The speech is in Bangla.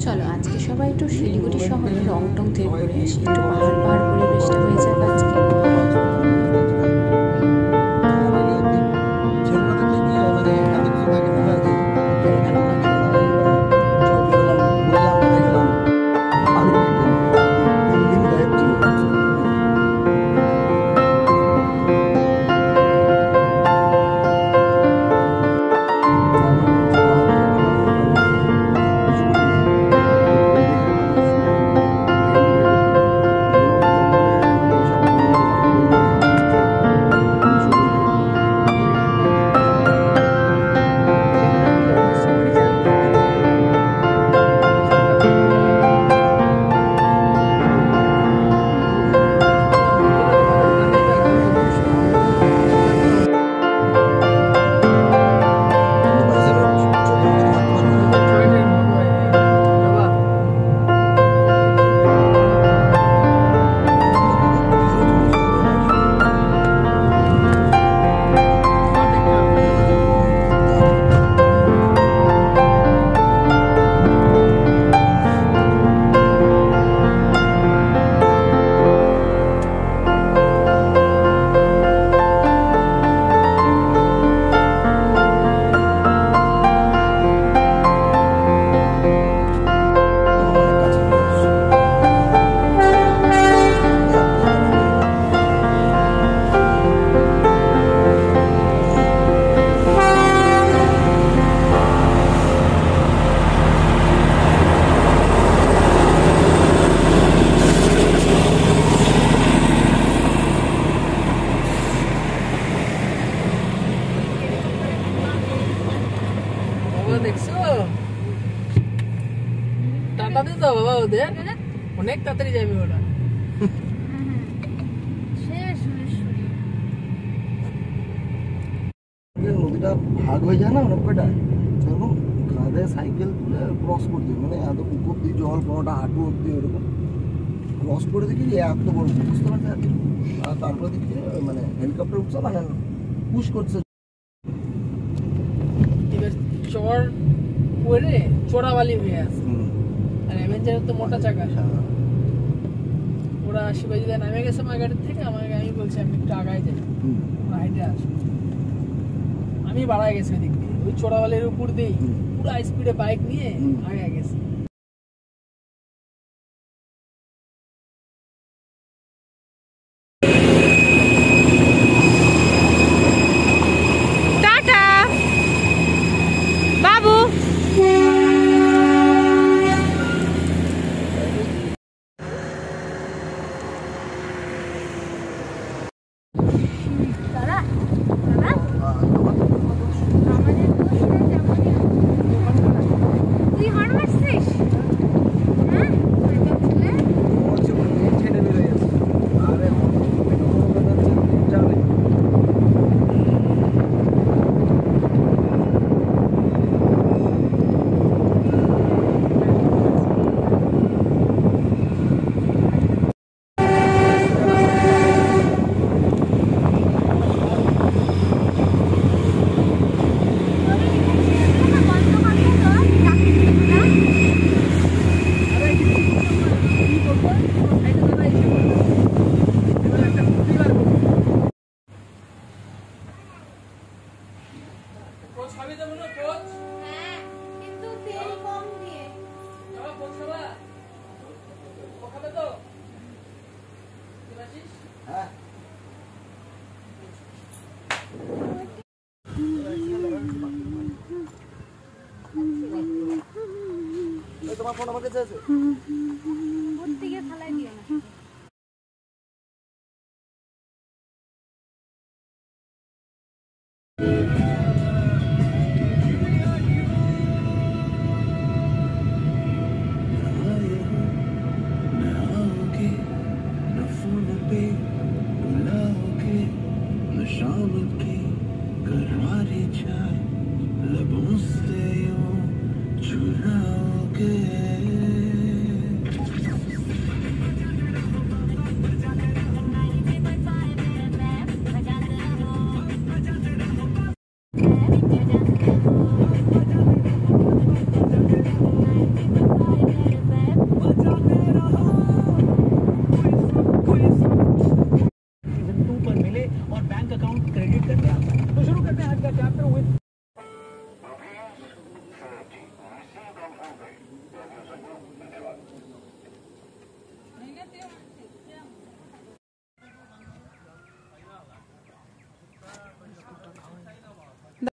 চলো আজকে সবাই একটু শিলিগুড়ি শহরে রং টং থেকে ঘুরে আসি, একটু পাহাড় পাহাড় পরিবেশটা হয়ে যাবে আজকে। দেখছো টাটা দিতে হবে বাবা, ওদের অনেক তাড়াতাড়ি যাবে ওরা। নদীটা ভাগ হয়ে যায় না অনেক কটা, সেরকম কাঁধে সাইকেল তুলে ক্রস করতে, মানে এত উপর দিয়ে জল কোনোটা হাঁটু অব্দি ওরকম ক্রস করে দেখি এত বড়, বুঝতে পারছে। আর তারপরে দেখি মানে হেলিকপ্টার উঠছে, মানে পুশ করছে। এবার চর পরে চোরাবালি হয়ে আছে, আর অ্যাভেঞ্জারের তো মোটা চাকা। ওরা শিবাজি দা নামে গেছে আমার গাড়ির থেকে, আমাকে আমি বলছি আমি একটু আগায় যাই, হাইটে আসবো। আমি বাড়ায় গেছি ওই দিক দিয়ে, ওই চোরাবালির উপর দিয়েই পুরো স্পিডে বাইক নিয়ে আগে গেছে। তোমার ফোন আমার কাছে আছে। তুই